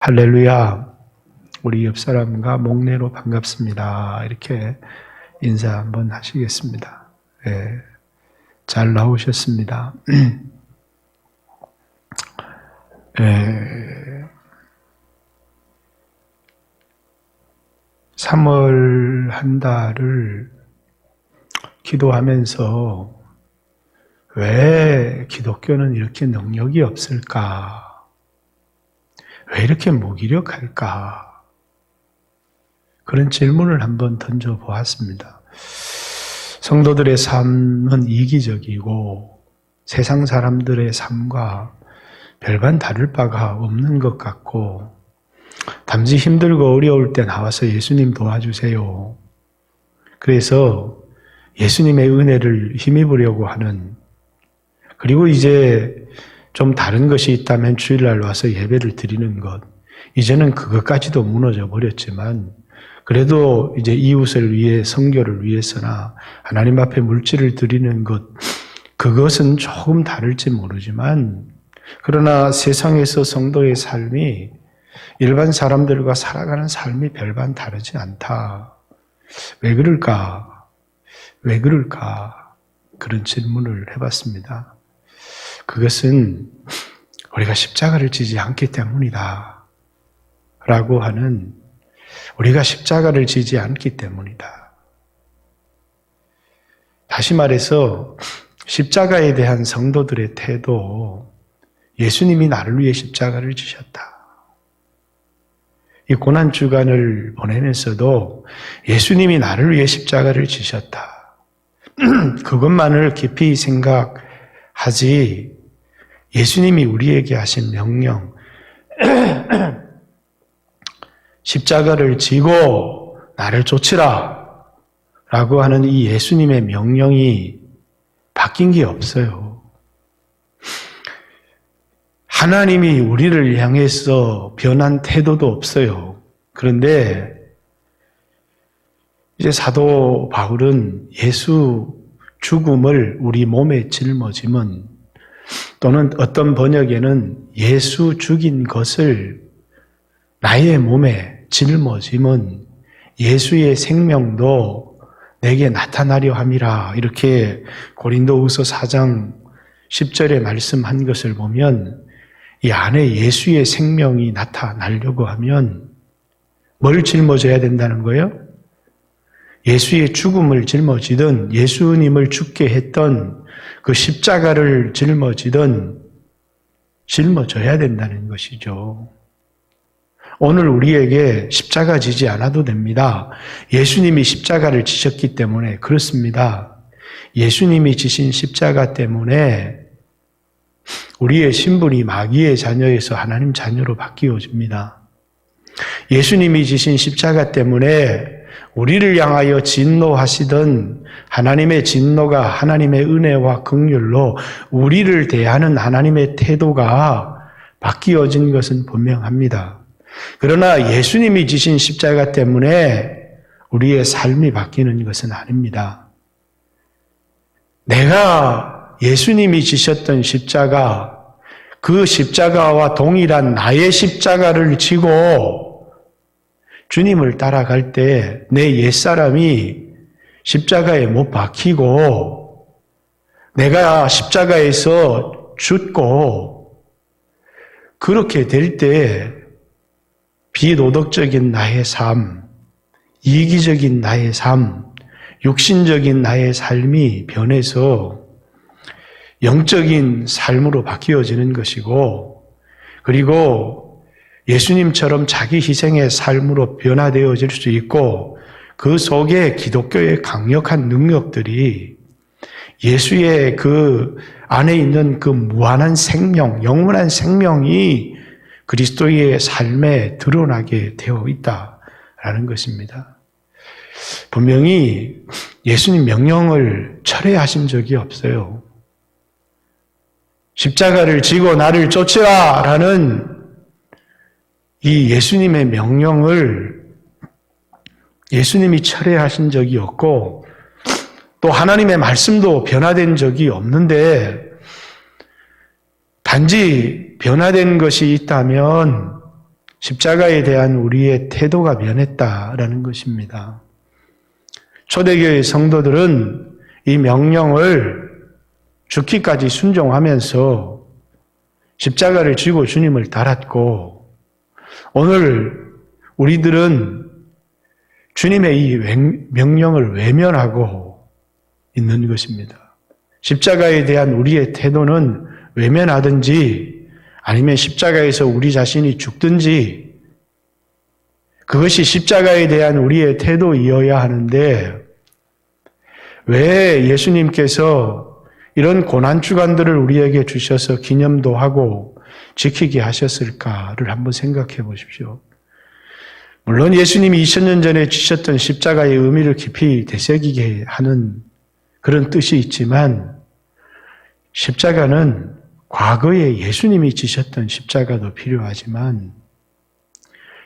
할렐루야. 우리 옆 사람과 목례로 반갑습니다. 이렇게 인사 한번 하시겠습니다. 네, 잘 나오셨습니다. 3월 한 달을 기도하면서 왜 기독교는 이렇게 능력이 없을까? 왜 이렇게 무기력할까? 그런 질문을 한번 던져보았습니다. 성도들의 삶은 이기적이고 세상 사람들의 삶과 별반 다를 바가 없는 것 같고 단지 힘들고 어려울 때 나와서 예수님 도와주세요. 그래서 예수님의 은혜를 힘입으려고 하는, 그리고 이제 좀 다른 것이 있다면 주일날 와서 예배를 드리는 것, 이제는 그것까지도 무너져 버렸지만 그래도 이제 이웃을 위해, 선교를 위해서나 하나님 앞에 물질을 드리는 것, 그것은 조금 다를지 모르지만 그러나 세상에서 성도의 삶이 일반 사람들과 살아가는 삶이 별반 다르지 않다. 왜 그럴까? 왜 그럴까? 그런 질문을 해봤습니다. 그것은 우리가 십자가를 지지 않기 때문이다. 라고 하는, 우리가 십자가를 지지 않기 때문이다. 다시 말해서 십자가에 대한 성도들의 태도, 예수님이 나를 위해 십자가를 지셨다. 이 고난주간을 보내면서도 예수님이 나를 위해 십자가를 지셨다. 그것만을 깊이 생각하지, 예수님이 우리에게 하신 명령, 십자가를 지고 나를 쫓으라 라고 하는 이 예수님의 명령이 바뀐 게 없어요. 하나님이 우리를 향해서 변한 태도도 없어요. 그런데 이제 사도 바울은 예수 죽음을 우리 몸에 짊어짐은, 또는 어떤 번역에는 예수 죽인 것을 나의 몸에 짊어짐은 예수의 생명도 내게 나타나려 함이라, 이렇게 고린도후서 4장 10절에 말씀한 것을 보면 이 안에 예수의 생명이 나타나려고 하면 뭘 짊어져야 된다는 거예요? 예수의 죽음을 짊어지든 예수님을 죽게 했던 그 십자가를 짊어지든 짊어져야 된다는 것이죠. 오늘 우리에게 십자가 지지 않아도 됩니다. 예수님이 십자가를 지셨기 때문에 그렇습니다. 예수님이 지신 십자가 때문에 우리의 신분이 마귀의 자녀에서 하나님 자녀로 바뀌어집니다. 예수님이 지신 십자가 때문에 우리를 향하여 진노하시던 하나님의 진노가 하나님의 은혜와 긍휼로 우리를 대하는 하나님의 태도가 바뀌어진 것은 분명합니다. 그러나 예수님이 지신 십자가 때문에 우리의 삶이 바뀌는 것은 아닙니다. 내가 예수님이 지셨던 십자가, 그 십자가와 동일한 나의 십자가를 지고 주님을 따라갈 때 내 옛사람이 십자가에 못 박히고 내가 십자가에서 죽고, 그렇게 될 때 비도덕적인 나의 삶, 이기적인 나의 삶, 육신적인 나의 삶이 변해서 영적인 삶으로 바뀌어지는 것이고, 그리고 예수님처럼 자기 희생의 삶으로 변화되어질 수 있고, 그 속에 기독교의 강력한 능력들이 예수의 그 안에 있는 그 무한한 생명, 영원한 생명이 그리스도의 삶에 드러나게 되어 있다라는 것입니다. 분명히 예수님 명령을 철회하신 적이 없어요. 십자가를 지고 나를 쫓으라 라는 이 예수님의 명령을 예수님이 철회하신 적이 없고, 또 하나님의 말씀도 변화된 적이 없는데, 단지 변화된 것이 있다면 십자가에 대한 우리의 태도가 변했다라는 것입니다. 초대교회 성도들은 이 명령을 죽기까지 순종하면서 십자가를 지고 주님을 따랐고, 오늘 우리들은 주님의 이 명령을 외면하고 있는 것입니다. 십자가에 대한 우리의 태도는 외면하든지 아니면 십자가에서 우리 자신이 죽든지, 그것이 십자가에 대한 우리의 태도이어야 하는데, 왜 예수님께서 이런 고난주간들을 우리에게 주셔서 기념도 하고 지키게 하셨을까를 한번 생각해 보십시오. 물론 예수님이 2000년 전에 지셨던 십자가의 의미를 깊이 되새기게 하는 그런 뜻이 있지만, 십자가는 과거에 예수님이 지셨던 십자가도 필요하지만,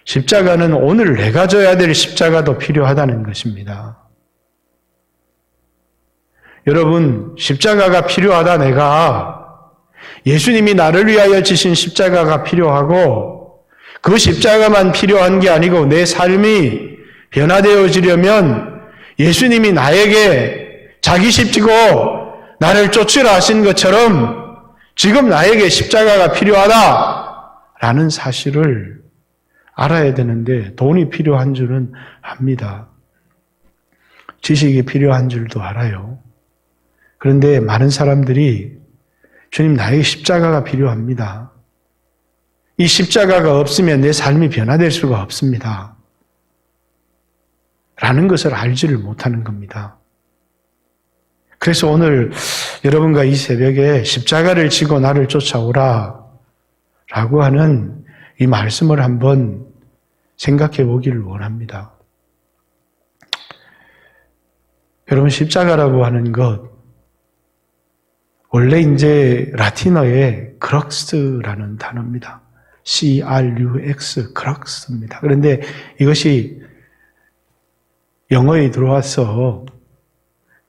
십자가는 오늘 내가 져야 될 십자가도 필요하다는 것입니다. 여러분, 십자가가 필요하다, 내가. 예수님이 나를 위하여 지신 십자가가 필요하고, 그 십자가만 필요한 게 아니고 내 삶이 변화되어지려면 예수님이 나에게 자기 십지고 나를 쫓으라 하신 것처럼 지금 나에게 십자가가 필요하다라는 사실을 알아야 되는데, 돈이 필요한 줄은 압니다. 지식이 필요한 줄도 알아요. 그런데 많은 사람들이 주님, 나에게 십자가가 필요합니다. 이 십자가가 없으면 내 삶이 변화될 수가 없습니다. 라는 것을 알지를 못하는 겁니다. 그래서 오늘 여러분과 이 새벽에 십자가를 지고 나를 쫓아오라 라고 하는 이 말씀을 한번 생각해 보기를 원합니다. 여러분, 십자가라고 하는 것, 원래 이제 라틴어의 크럭스라는 단어입니다. CRUX, 크럭스입니다. 그런데 이것이 영어에 들어와서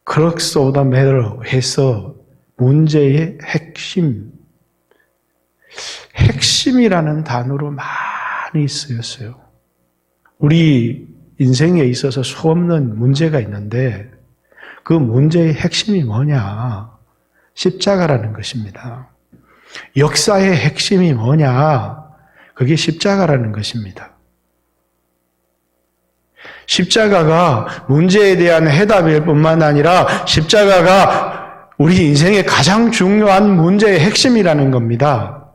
크럭스 오브 더 매터 해서 문제의 핵심이라는 단어로 많이 쓰였어요. 우리 인생에 있어서 수없는 문제가 있는데 그 문제의 핵심이 뭐냐? 십자가라는 것입니다. 역사의 핵심이 뭐냐? 그게 십자가라는 것입니다. 십자가가 문제에 대한 해답일 뿐만 아니라 십자가가 우리 인생의 가장 중요한 문제의 핵심이라는 겁니다.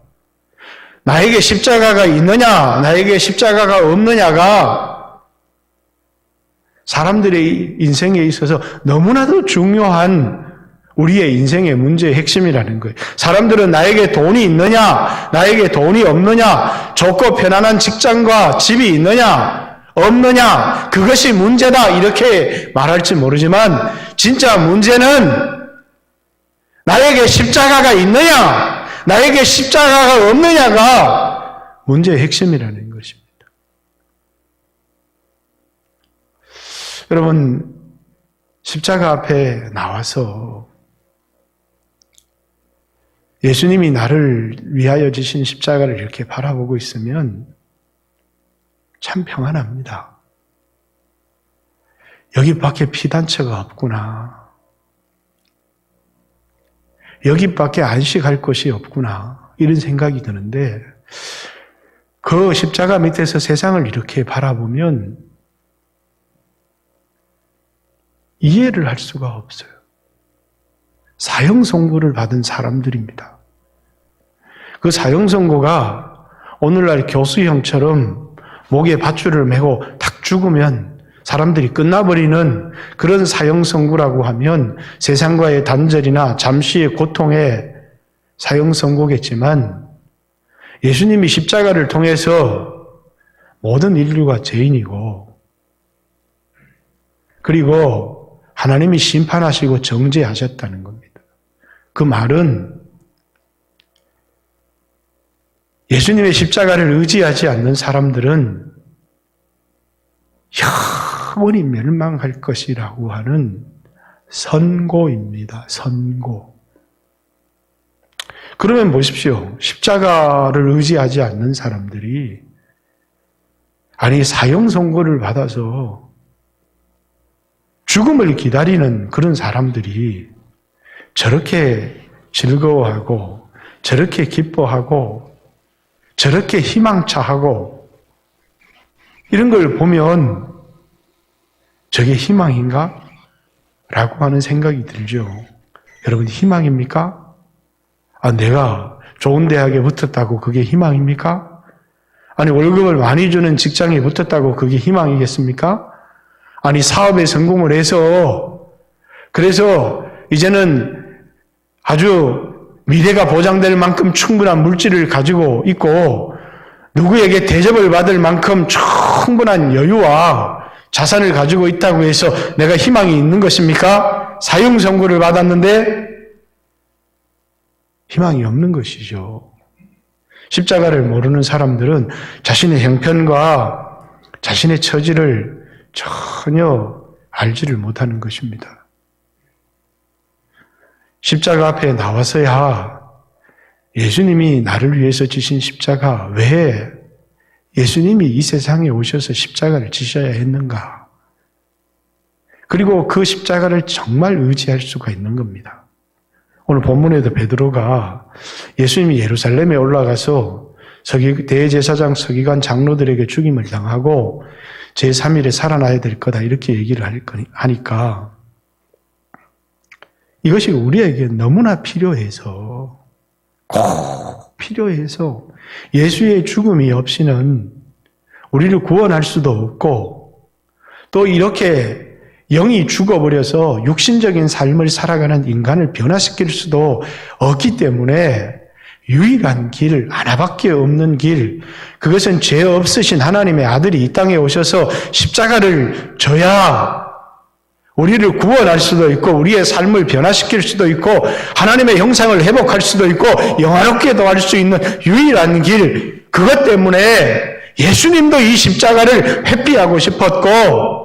나에게 십자가가 있느냐, 나에게 십자가가 없느냐가 사람들의 인생에 있어서 너무나도 중요한 우리의 인생의 문제의 핵심이라는 거예요. 사람들은 나에게 돈이 있느냐, 나에게 돈이 없느냐, 좋고 편안한 직장과 집이 있느냐, 없느냐, 그것이 문제다 이렇게 말할지 모르지만 진짜 문제는 나에게 십자가가 있느냐, 나에게 십자가가 없느냐가 문제의 핵심이라는 것입니다. 여러분, 십자가 앞에 나와서 예수님이 나를 위하여 지신 십자가를 이렇게 바라보고 있으면 참 평안합니다. 여기밖에 피단처가 없구나. 여기밖에 안식할 곳이 없구나. 이런 생각이 드는데 그 십자가 밑에서 세상을 이렇게 바라보면 이해를 할 수가 없어요. 사형 선고를 받은 사람들입니다. 그 사형 선고가 오늘날 교수형처럼 목에 밧줄을 메고 탁 죽으면 사람들이 끝나버리는 그런 사형 선고라고 하면 세상과의 단절이나 잠시의 고통의 사형 선고겠지만 예수님이 십자가를 통해서 모든 인류가 죄인이고 그리고 하나님이 심판하시고 정죄하셨다는 겁니다. 그 말은 예수님의 십자가를 의지하지 않는 사람들은 영원히 멸망할 것이라고 하는 선고입니다. 선고. 그러면 보십시오. 십자가를 의지하지 않는 사람들이 아니, 사형 선고를 받아서 죽음을 기다리는 그런 사람들이 저렇게 즐거워하고 저렇게 기뻐하고 저렇게 희망차하고 이런 걸 보면 저게 희망인가? 라고 하는 생각이 들죠. 여러분, 희망입니까? 내가 좋은 대학에 붙었다고 그게 희망입니까? 아니, 월급을 많이 주는 직장에 붙었다고 그게 희망이겠습니까? 아니, 사업에 성공을 해서 그래서 이제는 아주 미래가 보장될 만큼 충분한 물질을 가지고 있고 누구에게 대접을 받을 만큼 충분한 여유와 자산을 가지고 있다고 해서 내가 희망이 있는 것입니까? 사형 선고를 받았는데 희망이 없는 것이죠. 십자가를 모르는 사람들은 자신의 형편과 자신의 처지를 전혀 알지를 못하는 것입니다. 십자가 앞에 나와서야 예수님이 나를 위해서 지신 십자가, 왜 예수님이 이 세상에 오셔서 십자가를 지셔야 했는가? 그리고 그 십자가를 정말 의지할 수가 있는 겁니다. 오늘 본문에도 베드로가 예수님이 예루살렘에 올라가서 대제사장 서기관 장로들에게 죽임을 당하고 제3일에 살아나야 될 거다 이렇게 얘기를 하니까 이것이 우리에게 너무나 필요해서 꼭 필요해서 예수의 죽음이 없이는 우리를 구원할 수도 없고 또 이렇게 영이 죽어버려서 육신적인 삶을 살아가는 인간을 변화시킬 수도 없기 때문에 유일한 길, 하나밖에 없는 길, 그것은 죄 없으신 하나님의 아들이 이 땅에 오셔서 십자가를 져야 우리를 구원할 수도 있고 우리의 삶을 변화시킬 수도 있고 하나님의 형상을 회복할 수도 있고 영화롭게도 할 수 있는 유일한 길, 그것 때문에 예수님도 이 십자가를 회피하고 싶었고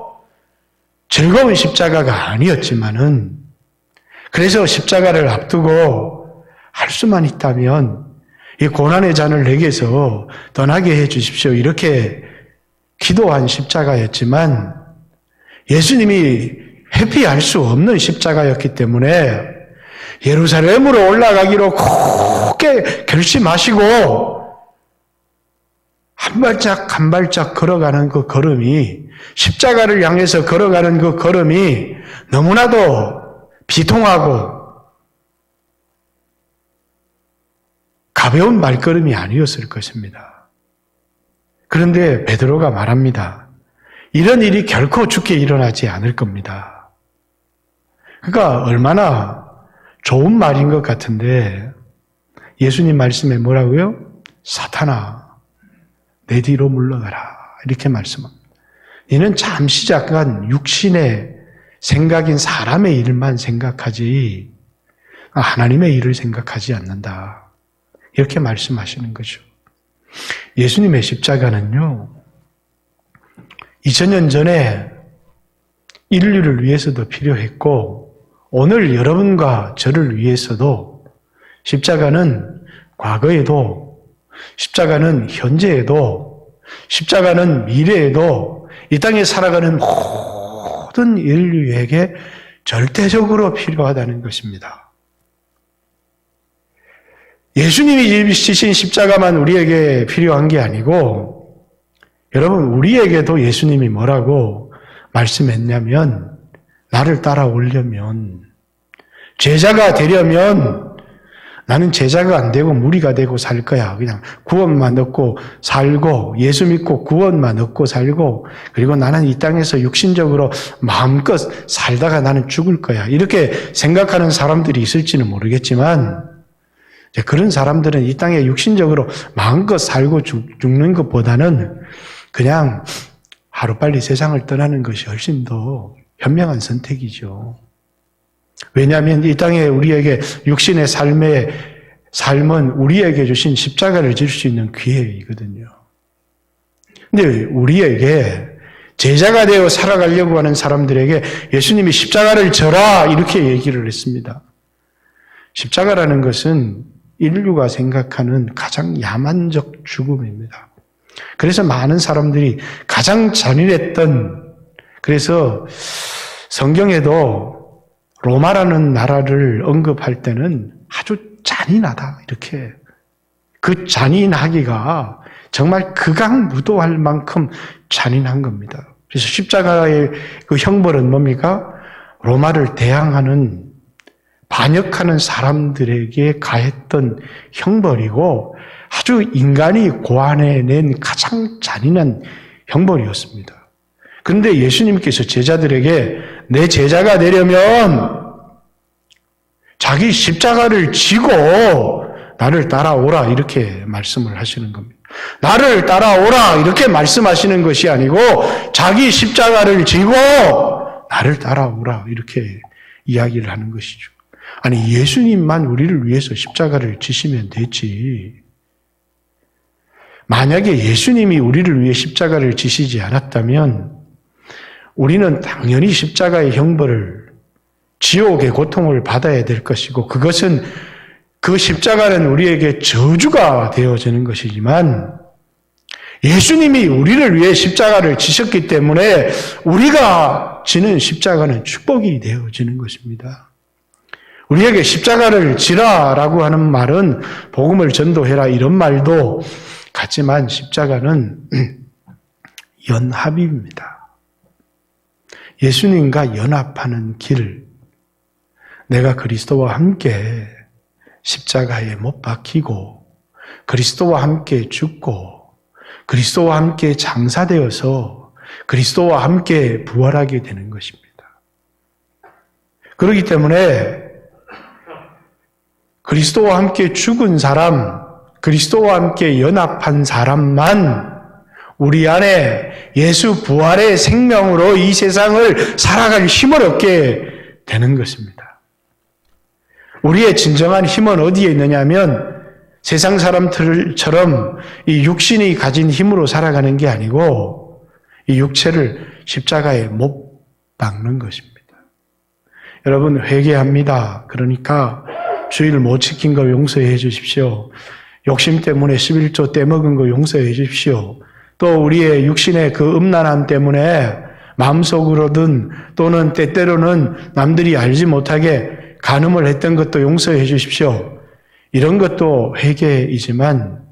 즐거운 십자가가 아니었지만은 그래서 십자가를 앞두고 할 수만 있다면 이 고난의 잔을 내게서 떠나게 해 주십시오 이렇게 기도한 십자가였지만 예수님이 회피할 수 없는 십자가였기 때문에 예루살렘으로 올라가기로 굳게 결심하시고 한 발짝 한 발짝 걸어가는 그 걸음이, 십자가를 향해서 걸어가는 그 걸음이 너무나도 비통하고 가벼운 발걸음이 아니었을 것입니다. 그런데 베드로가 말합니다. 이런 일이 결코 주께 일어나지 않을 겁니다. 그러니까 얼마나 좋은 말인 것 같은데 예수님 말씀에 뭐라고요? 사탄아, 내 뒤로 물러가라 이렇게 말씀합니다. 너는 잠시 잠깐 육신의 생각인 사람의 일만 생각하지 하나님의 일을 생각하지 않는다. 이렇게 말씀하시는 거죠. 예수님의 십자가는요, 2000년 전에 인류를 위해서도 필요했고 오늘 여러분과 저를 위해서도 십자가는 과거에도 십자가는 현재에도 십자가는 미래에도 이 땅에 살아가는 모든 인류에게 절대적으로 필요하다는 것입니다. 예수님이 지신 십자가만 우리에게 필요한 게 아니고 여러분 우리에게도 예수님이 뭐라고 말씀했냐면 나를 따라오려면 제자가 되려면 나는 제자가 안 되고 무리가 되고 살 거야. 그냥 구원만 얻고 살고 예수 믿고 구원만 얻고 살고 그리고 나는 이 땅에서 육신적으로 마음껏 살다가 나는 죽을 거야. 이렇게 생각하는 사람들이 있을지는 모르겠지만 그런 사람들은 이 땅에 육신적으로 마음껏 살고 죽는 것보다는 그냥 하루빨리 세상을 떠나는 것이 훨씬 더 현명한 선택이죠. 왜냐하면 이 땅에 우리에게 육신의 삶은 우리에게 주신 십자가를 질 수 있는 기회이거든요. 근데 우리에게 제자가 되어 살아가려고 하는 사람들에게 예수님이 십자가를 져라 이렇게 얘기를 했습니다. 십자가라는 것은 인류가 생각하는 가장 야만적 죽음입니다. 그래서 많은 사람들이 가장 잔인했던, 그래서 성경에도 로마라는 나라를 언급할 때는 아주 잔인하다, 이렇게. 그 잔인하기가 정말 극악무도할 만큼 잔인한 겁니다. 그래서 십자가의 그 형벌은 뭡니까? 로마를 대항하는, 반역하는 사람들에게 가했던 형벌이고 아주 인간이 고안해낸 가장 잔인한 형벌이었습니다. 그런데 예수님께서 제자들에게 내 제자가 되려면 자기 십자가를 지고 나를 따라오라, 이렇게 말씀을 하시는 겁니다. 나를 따라오라 이렇게 말씀하시는 것이 아니고 자기 십자가를 지고 나를 따라오라 이렇게 이야기를 하는 것이죠. 아니, 예수님만 우리를 위해서 십자가를 지시면 되지. 만약에 예수님이 우리를 위해 십자가를 지시지 않았다면 우리는 당연히 십자가의 형벌을, 지옥의 고통을 받아야 될 것이고, 그것은, 그 십자가는 우리에게 저주가 되어지는 것이지만 예수님이 우리를 위해 십자가를 지셨기 때문에 우리가 지는 십자가는 축복이 되어지는 것입니다. 우리에게 십자가를 지라라고 하는 말은 복음을 전도해라 이런 말도 같지만 십자가는 연합입니다. 예수님과 연합하는 길, 내가 그리스도와 함께 십자가에 못 박히고 그리스도와 함께 죽고 그리스도와 함께 장사되어서 그리스도와 함께 부활하게 되는 것입니다. 그렇기 때문에 그리스도와 함께 죽은 사람, 그리스도와 함께 연합한 사람만 우리 안에 예수 부활의 생명으로 이 세상을 살아갈 힘을 얻게 되는 것입니다. 우리의 진정한 힘은 어디에 있느냐면 세상 사람들처럼 이 육신이 가진 힘으로 살아가는 게 아니고 이 육체를 십자가에 못 박는 것입니다. 여러분, 회개합니다. 그러니까 주일 못 지킨 거 용서해 주십시오. 욕심 때문에 11조 떼먹은 거 용서해 주십시오. 또 우리의 육신의 그 음란함 때문에 마음속으로든 또는 때때로는 남들이 알지 못하게 간음을 했던 것도 용서해 주십시오. 이런 것도 회개이지만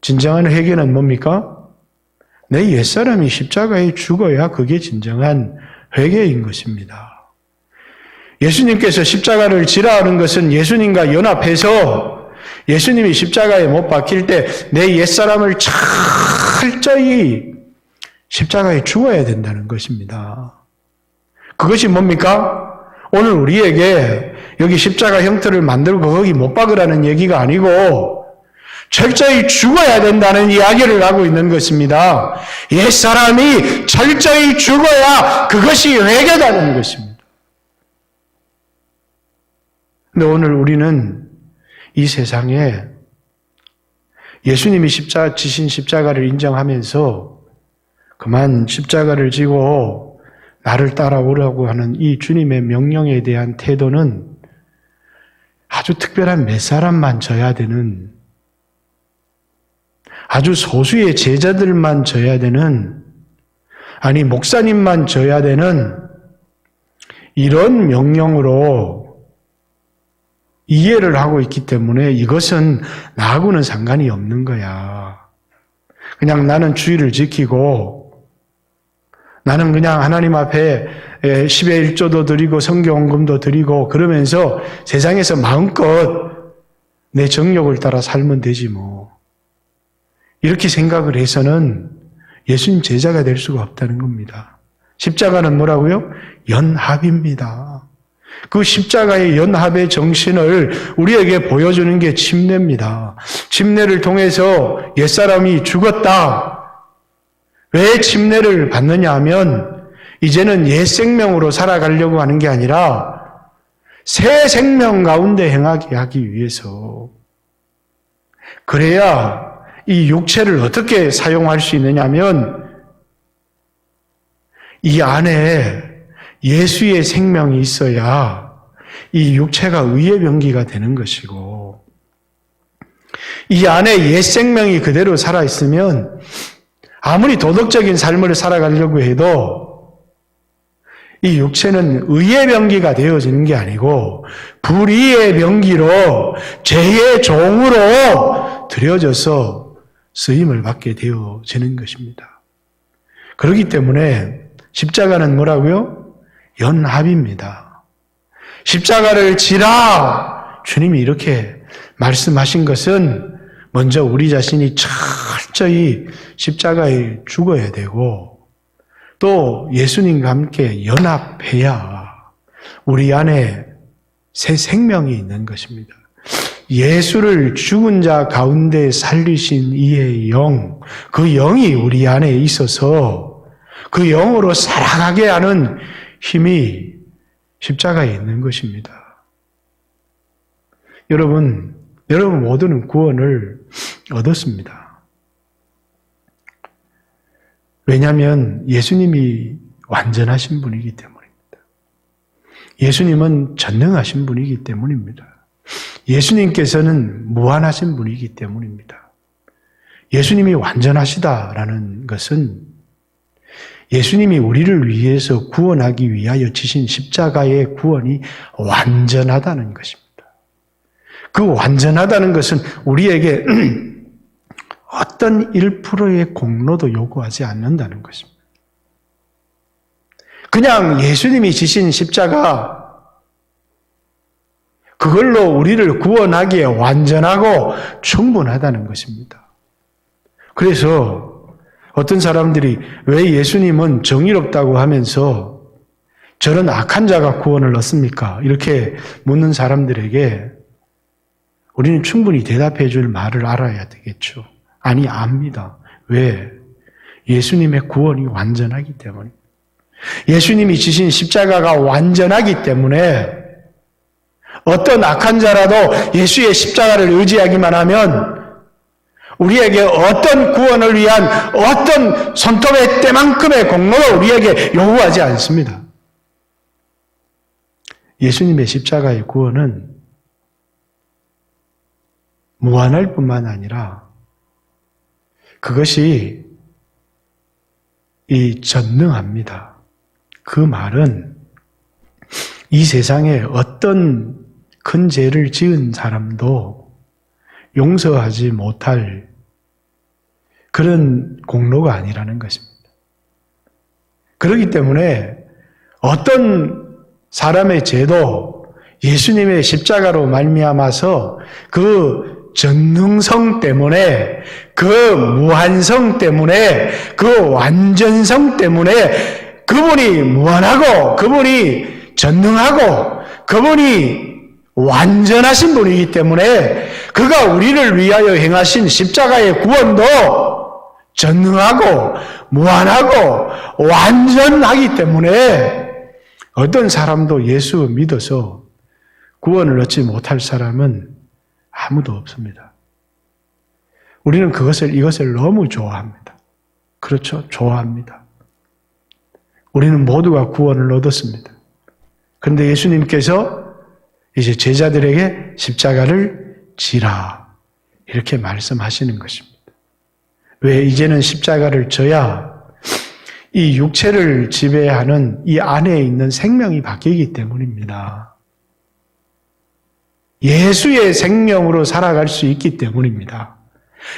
진정한 회개는 뭡니까? 내 옛사람이 십자가에 죽어야 그게 진정한 회개인 것입니다. 예수님께서 십자가를 지라 하는 것은 예수님과 연합해서 예수님이 십자가에 못 박힐 때 내 옛사람을 철저히 십자가에 죽어야 된다는 것입니다. 그것이 뭡니까? 오늘 우리에게 여기 십자가 형태를 만들고 거기 못 박으라는 얘기가 아니고 철저히 죽어야 된다는 이야기를 하고 있는 것입니다. 옛사람이 철저히 죽어야 그것이 회개다는 것입니다. 근데 오늘 우리는 이 세상에 예수님이 지신 십자가를 인정하면서 그만 십자가를 지고 나를 따라오라고 하는 이 주님의 명령에 대한 태도는 아주 특별한 몇 사람만 져야 되는, 아주 소수의 제자들만 져야 되는, 아니 목사님만 져야 되는 이런 명령으로 이해를 하고 있기 때문에 이것은 나하고는 상관이 없는 거야. 그냥 나는 주의를 지키고 나는 그냥 하나님 앞에 10의 1조도 드리고 성경헌금도 드리고 그러면서 세상에서 마음껏 내 정욕을 따라 살면 되지 뭐. 이렇게 생각을 해서는 예수님 제자가 될 수가 없다는 겁니다. 십자가는 뭐라고요? 연합입니다. 그 십자가의 연합의 정신을 우리에게 보여주는 게 침례입니다. 침례를 통해서 옛사람이 죽었다. 왜 침례를 받느냐 하면 이제는 옛 생명으로 살아가려고 하는 게 아니라 새 생명 가운데 행하게 하기 위해서. 그래야 이 육체를 어떻게 사용할 수 있느냐 하면 이 안에 예수의 생명이 있어야 이 육체가 의의 병기가 되는 것이고 이 안에 옛 생명이 그대로 살아있으면 아무리 도덕적인 삶을 살아가려고 해도 이 육체는 의의 병기가 되어지는 게 아니고 불의의 병기로 죄의 종으로 들여져서 쓰임을 받게 되어지는 것입니다. 그렇기 때문에 십자가는 뭐라고요? 연합입니다. 십자가를 지라! 주님이 이렇게 말씀하신 것은 먼저 우리 자신이 철저히 십자가에 죽어야 되고 또 예수님과 함께 연합해야 우리 안에 새 생명이 있는 것입니다. 예수를 죽은 자 가운데 살리신 이의 영, 그 영이 우리 안에 있어서 그 영으로 살아가게 하는 힘이 십자가에 있는 것입니다. 여러분 모두는 구원을 얻었습니다. 왜냐하면 예수님이 완전하신 분이기 때문입니다. 예수님은 전능하신 분이기 때문입니다. 예수님께서는 무한하신 분이기 때문입니다. 예수님이 완전하시다라는 것은 예수님이 우리를 위해서 구원하기 위하여 지신 십자가의 구원이 완전하다는 것입니다. 그 완전하다는 것은 우리에게 어떤 1%의 공로도 요구하지 않는다는 것입니다. 그냥 예수님이 지신 십자가 그걸로 우리를 구원하기에 완전하고 충분하다는 것입니다. 그래서 어떤 사람들이 왜 예수님은 정의롭다고 하면서 저런 악한 자가 구원을 얻습니까? 이렇게 묻는 사람들에게 우리는 충분히 대답해 줄 말을 알아야 되겠죠. 아니, 압니다. 왜? 예수님의 구원이 완전하기 때문입니다. 예수님이 지신 십자가가 완전하기 때문에 어떤 악한 자라도 예수의 십자가를 의지하기만 하면 우리에게 어떤 구원을 위한 어떤 손톱의 때만큼의 공로도 우리에게 요구하지 않습니다. 예수님의 십자가의 구원은 무한할 뿐만 아니라 그것이 전능합니다. 그 말은 이 세상에 어떤 큰 죄를 지은 사람도 용서하지 못할 그런 공로가 아니라는 것입니다. 그렇기 때문에 어떤 사람의 죄도 예수님의 십자가로 말미암아서 그 전능성 때문에 그 무한성 때문에 그 완전성 때문에 그분이 무한하고 그분이 전능하고 그분이 완전하신 분이기 때문에 그가 우리를 위하여 행하신 십자가의 구원도 전능하고 무한하고 완전하기 때문에 어떤 사람도 예수 믿어서 구원을 얻지 못할 사람은 아무도 없습니다. 우리는 이것을 너무 좋아합니다. 그렇죠? 좋아합니다. 우리는 모두가 구원을 얻었습니다. 그런데 예수님께서 이제 제자들에게 십자가를 지라 이렇게 말씀하시는 것입니다. 왜? 이제는 십자가를 져야 이 육체를 지배하는 이 안에 있는 생명이 바뀌기 때문입니다. 예수의 생명으로 살아갈 수 있기 때문입니다.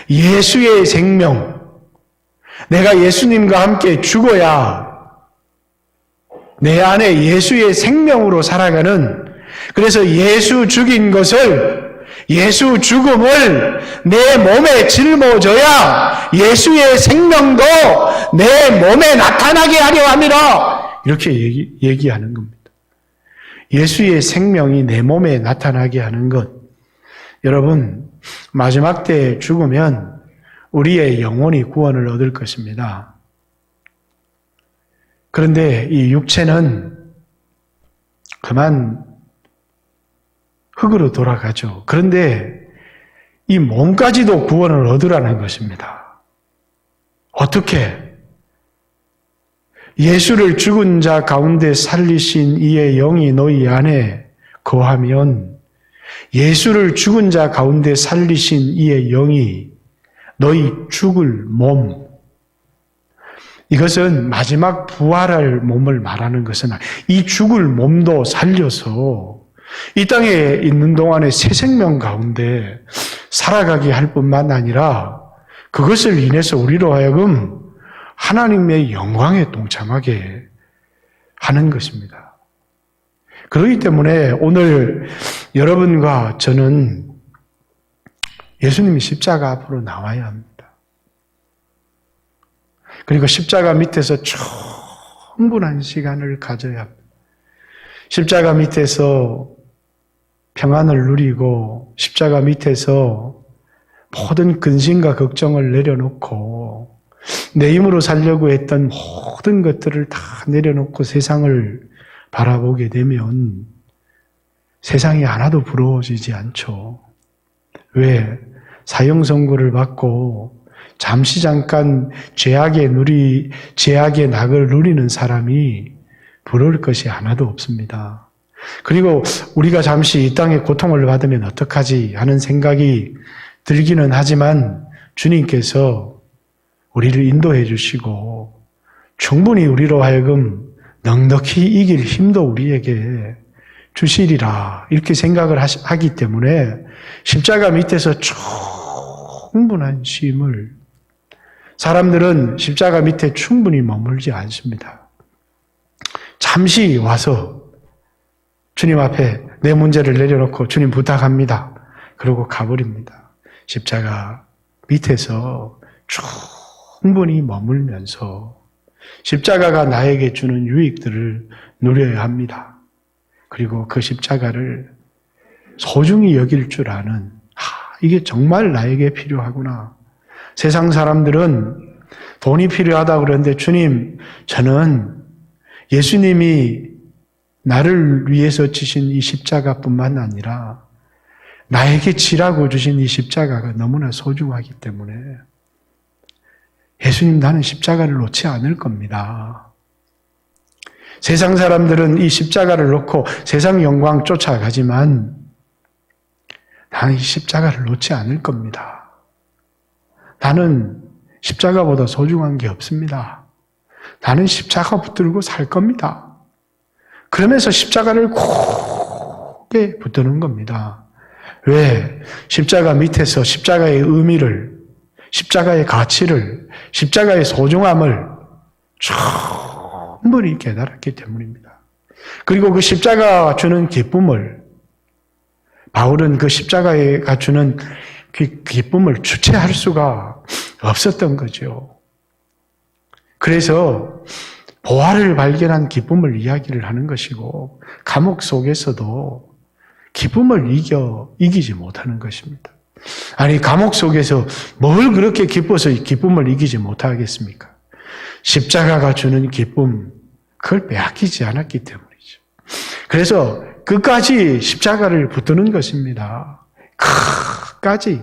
예수의 생명. 내가 예수님과 함께 죽어야 내 안에 예수의 생명으로 살아가는, 그래서 예수 죽인 것을, 예수 죽음을 내 몸에 짊어져야 예수의 생명도 내 몸에 나타나게 하려 함이라. 이렇게 얘기하는 겁니다. 예수의 생명이 내 몸에 나타나게 하는 것. 여러분, 마지막 때에 죽으면 우리의 영혼이 구원을 얻을 것입니다. 그런데 이 육체는 그만 흙으로 돌아가죠. 그런데 이 몸까지도 구원을 얻으라는 것입니다. 어떻게? 예수를 죽은 자 가운데 살리신 이의 영이 너희 안에 거하면 예수를 죽은 자 가운데 살리신 이의 영이 너희 죽을 몸, 이것은 마지막 부활할 몸을 말하는 것은 이 죽을 몸도 살려서 이 땅에 있는 동안에 새 생명 가운데 살아가게 할 뿐만 아니라 그것을 인해서 우리로 하여금 하나님의 영광에 동참하게 하는 것입니다. 그렇기 때문에 오늘 여러분과 저는 예수님이 십자가 앞으로 나와야 합니다. 그리고 십자가 밑에서 충분한 시간을 가져야 합니다. 십자가 밑에서 평안을 누리고 십자가 밑에서 모든 근심과 걱정을 내려놓고 내 힘으로 살려고 했던 모든 것들을 다 내려놓고 세상을 바라보게 되면 세상이 하나도 부러워지지 않죠. 왜? 사형 선고를 받고 잠시 잠깐 죄악의 낙을 누리는 사람이 부러울 것이 하나도 없습니다. 그리고 우리가 잠시 이 땅에 고통을 받으면 어떡하지 하는 생각이 들기는 하지만 주님께서 우리를 인도해 주시고 충분히 우리로 하여금 넉넉히 이길 힘도 우리에게 주시리라 이렇게 생각을 하기 때문에 십자가 밑에서 충분한 쉼을 사람들은 십자가 밑에 충분히 머물지 않습니다. 잠시 와서 주님 앞에 내 문제를 내려놓고 주님 부탁합니다. 그러고 가버립니다. 십자가 밑에서 충분히 머물면서 십자가가 나에게 주는 유익들을 누려야 합니다. 그리고 그 십자가를 소중히 여길 줄 아는 이게 정말 나에게 필요하구나. 세상 사람들은 돈이 필요하다고 그러는데 주님, 저는 예수님이 나를 위해서 지신 이 십자가뿐만 아니라 나에게 지라고 주신 이 십자가가 너무나 소중하기 때문에 예수님 나는 십자가를 놓지 않을 겁니다. 세상 사람들은 이 십자가를 놓고 세상 영광 쫓아가지만 나는 이 십자가를 놓지 않을 겁니다. 나는 십자가보다 소중한 게 없습니다. 나는 십자가 붙들고 살 겁니다. 그러면서 십자가를 굳게 붙드는 겁니다. 왜? 십자가 밑에서 십자가의 의미를, 십자가의 가치를, 십자가의 소중함을 충분히 깨달았기 때문입니다. 그리고 그 십자가가 주는 기쁨을, 바울은 그 십자가가 주는 그 기쁨을 주체할 수가 없었던 거죠. 그래서 보화를 발견한 기쁨을 이야기를 하는 것이고 감옥 속에서도 기쁨을 이기지 못하는 것입니다. 아니 감옥 속에서 뭘 그렇게 기뻐서 기쁨을 이기지 못하겠습니까? 십자가가 주는 기쁨 그걸 빼앗기지 않았기 때문이죠. 그래서 끝까지 십자가를 붙드는 것입니다. 끝까지.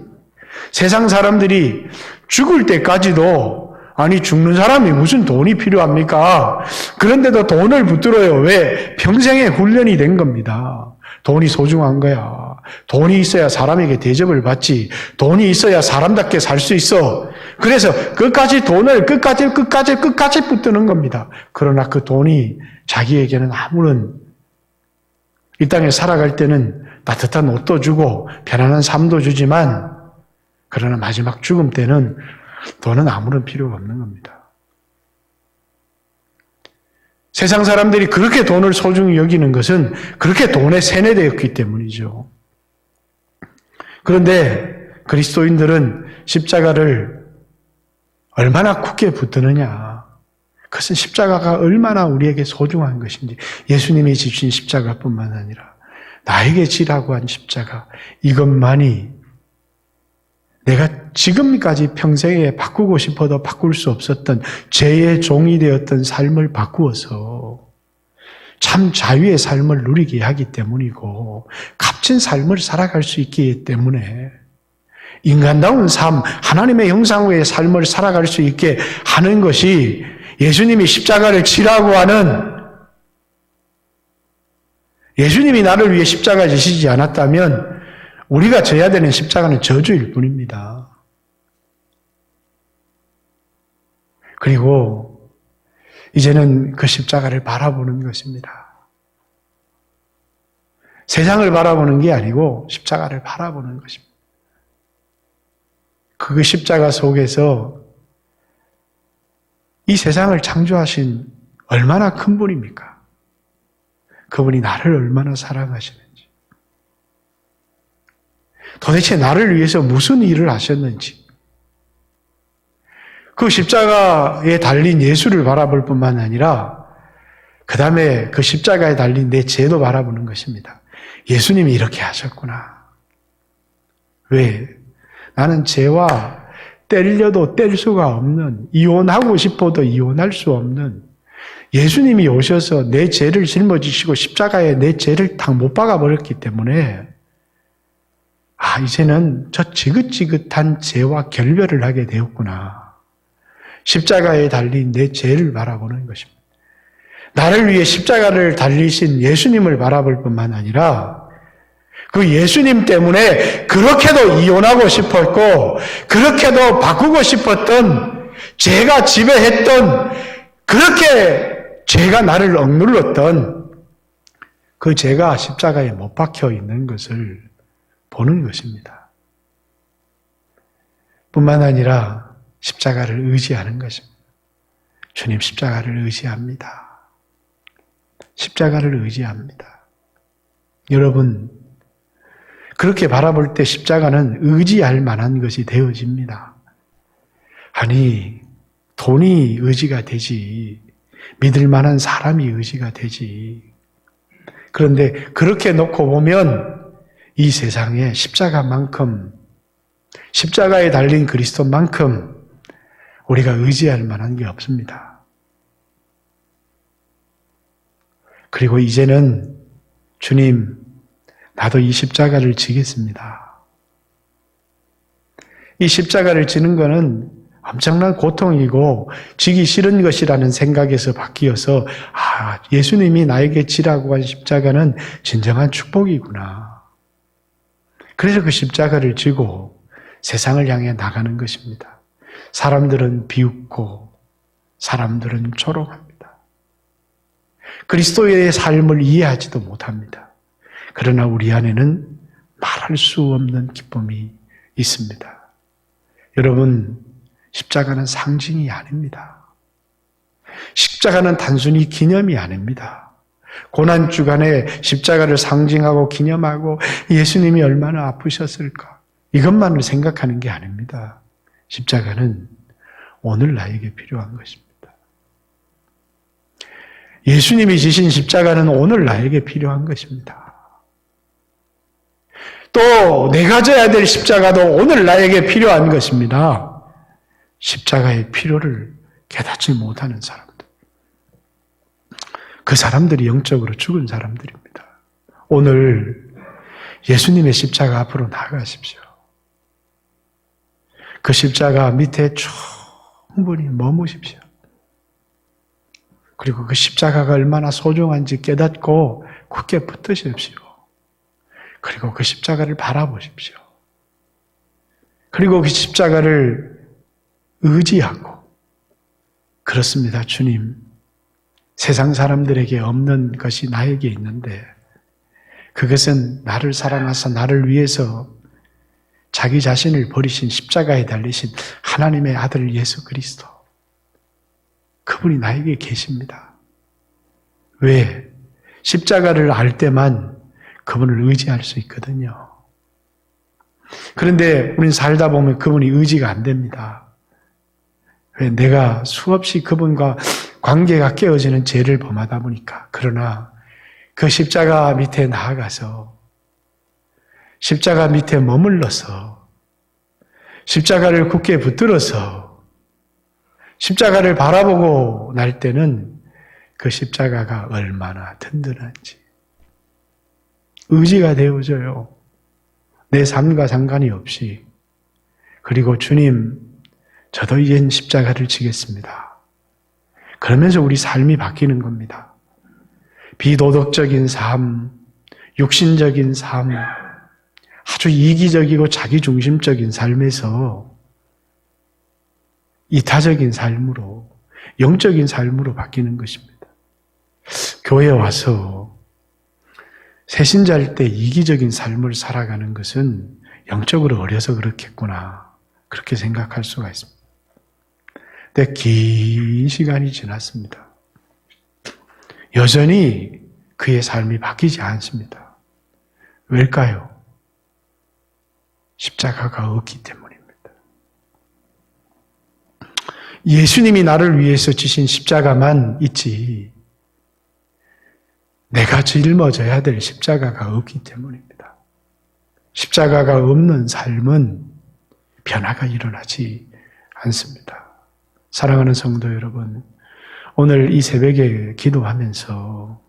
세상 사람들이 죽을 때까지도 아니 죽는 사람이 무슨 돈이 필요합니까? 그런데도 돈을 붙들어요. 왜? 평생의 훈련이 된 겁니다. 돈이 소중한 거야. 돈이 있어야 사람에게 대접을 받지. 돈이 있어야 사람답게 살 수 있어. 그래서 끝까지 돈을 끝까지 붙드는 겁니다. 그러나 그 돈이 자기에게는 아무런 이 땅에 살아갈 때는 따뜻한 옷도 주고 편안한 삶도 주지만 그러나 마지막 죽음 때는 돈은 아무런 필요가 없는 겁니다. 세상 사람들이 그렇게 돈을 소중히 여기는 것은 그렇게 돈에 세뇌되었기 때문이죠. 그런데 그리스도인들은 십자가를 얼마나 굳게 붙드느냐. 그것은 십자가가 얼마나 우리에게 소중한 것인지 예수님이 지신 십자가뿐만 아니라 나에게 지라고 한 십자가 이것만이 내가 지금까지 평생에 바꾸고 싶어도 바꿀 수 없었던 죄의 종이 되었던 삶을 바꾸어서 참 자유의 삶을 누리게 하기 때문이고 값진 삶을 살아갈 수 있기 때문에 인간다운 삶, 하나님의 형상의 삶을 살아갈 수 있게 하는 것이 예수님이 십자가를 지라고 하는 예수님이 나를 위해 십자가 지시지 않았다면 우리가 져야 되는 십자가는 저주일 뿐입니다. 그리고 이제는 그 십자가를 바라보는 것입니다. 세상을 바라보는 게 아니고 십자가를 바라보는 것입니다. 그 십자가 속에서 이 세상을 창조하신 얼마나 큰 분입니까? 그분이 나를 얼마나 사랑하시는지, 도대체 나를 위해서 무슨 일을 하셨는지, 그 십자가에 달린 예수를 바라볼 뿐만 아니라 그 다음에 그 십자가에 달린 내 죄도 바라보는 것입니다. 예수님이 이렇게 하셨구나. 왜? 나는 죄와 때려도 뗄 수가 없는, 이혼하고 싶어도 이혼할 수 없는 예수님이 오셔서 내 죄를 짊어지시고 십자가에 내 죄를 탁 못 박아버렸기 때문에 이제는 저 지긋지긋한 죄와 결별을 하게 되었구나. 십자가에 달린 내 죄를 바라보는 것입니다. 나를 위해 십자가를 달리신 예수님을 바라볼 뿐만 아니라 그 예수님 때문에 그렇게도 이혼하고 싶었고 그렇게도 바꾸고 싶었던, 죄가 지배했던, 그렇게 죄가 나를 억눌렀던 그 죄가 십자가에 못 박혀 있는 것을 보는 것입니다. 뿐만 아니라 십자가를 의지하는 것입니다. 주님, 십자가를 의지합니다. 십자가를 의지합니다. 여러분, 그렇게 바라볼 때 십자가는 의지할 만한 것이 되어집니다. 아니, 돈이 의지가 되지, 믿을 만한 사람이 의지가 되지. 그런데 그렇게 놓고 보면 이 세상에 십자가만큼, 십자가에 달린 그리스도만큼 우리가 의지할 만한 게 없습니다. 그리고 이제는 주님, 나도 이 십자가를 지겠습니다. 이 십자가를 지는 것은 엄청난 고통이고 지기 싫은 것이라는 생각에서 바뀌어서 예수님이 나에게 지라고 한 십자가는 진정한 축복이구나. 그래서 그 십자가를 지고 세상을 향해 나가는 것입니다. 사람들은 비웃고 사람들은 조롱합니다. 그리스도의 삶을 이해하지도 못합니다. 그러나 우리 안에는 말할 수 없는 기쁨이 있습니다. 여러분, 십자가는 상징이 아닙니다. 십자가는 단순히 기념이 아닙니다. 고난주간에 십자가를 상징하고 기념하고 예수님이 얼마나 아프셨을까, 이것만을 생각하는 게 아닙니다. 십자가는 오늘 나에게 필요한 것입니다. 예수님이 지신 십자가는 오늘 나에게 필요한 것입니다. 또 내가 져야 될 십자가도 오늘 나에게 필요한 것입니다. 십자가의 필요를 깨닫지 못하는 사람들. 그 사람들이 영적으로 죽은 사람들입니다. 오늘 예수님의 십자가 앞으로 나아가십시오. 그 십자가 밑에 충분히 머무십시오. 그리고 그 십자가가 얼마나 소중한지 깨닫고 굳게 붙드십시오. 그리고 그 십자가를 바라보십시오. 그리고 그 십자가를 의지하고, 그렇습니다, 주님. 세상 사람들에게 없는 것이 나에게 있는데 그것은 나를 사랑하사 나를 위해서 자기 자신을 버리신, 십자가에 달리신 하나님의 아들 예수 그리스도, 그분이 나에게 계십니다. 왜? 십자가를 알 때만 그분을 의지할 수 있거든요. 그런데 우리는 살다 보면 그분이 의지가 안 됩니다. 왜? 내가 수없이 그분과 관계가 깨어지는 죄를 범하다 보니까. 그러나 그 십자가 밑에 나아가서 십자가 밑에 머물러서 십자가를 굳게 붙들어서 십자가를 바라보고 날 때는 그 십자가가 얼마나 든든한지 의지가 되어져요. 내 삶과 상관이 없이. 그리고 주님, 저도 이젠 십자가를 지겠습니다. 그러면서 우리 삶이 바뀌는 겁니다. 비도덕적인 삶, 육신적인 삶, 아주 이기적이고 자기중심적인 삶에서 이타적인 삶으로, 영적인 삶으로 바뀌는 것입니다. 교회에 와서 새신자일 때 이기적인 삶을 살아가는 것은 영적으로 어려서 그렇겠구나, 그렇게 생각할 수가 있습니다. 근데 긴 시간이 지났습니다. 여전히 그의 삶이 바뀌지 않습니다. 왜일까요? 십자가가 없기 때문입니다. 예수님이 나를 위해서 지신 십자가만 있지 내가 짊어져야 될 십자가가 없기 때문입니다. 십자가가 없는 삶은 변화가 일어나지 않습니다. 사랑하는 성도 여러분, 오늘 이 새벽에 기도하면서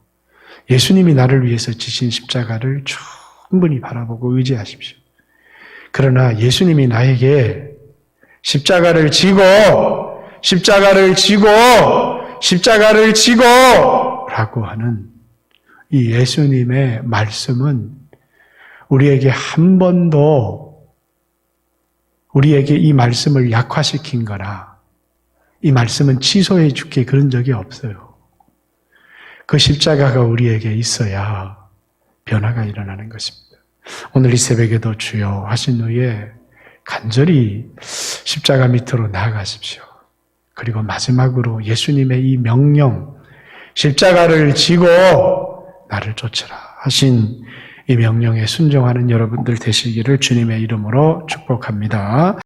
예수님이 나를 위해서 지신 십자가를 충분히 바라보고 의지하십시오. 그러나 예수님이 나에게 십자가를 지고 라고 하는 이 예수님의 말씀은 우리에게 한 번도 우리에게 이 말씀을 약화시킨 거나 이 말씀은 취소해 줄게 그런 적이 없어요. 그 십자가가 우리에게 있어야 변화가 일어나는 것입니다. 오늘 이 새벽에도 주여 하신 후에 간절히 십자가 밑으로 나아가십시오. 그리고 마지막으로 예수님의 이 명령, 십자가를 지고 나를 쫓으라 하신 이 명령에 순종하는 여러분들 되시기를 주님의 이름으로 축복합니다.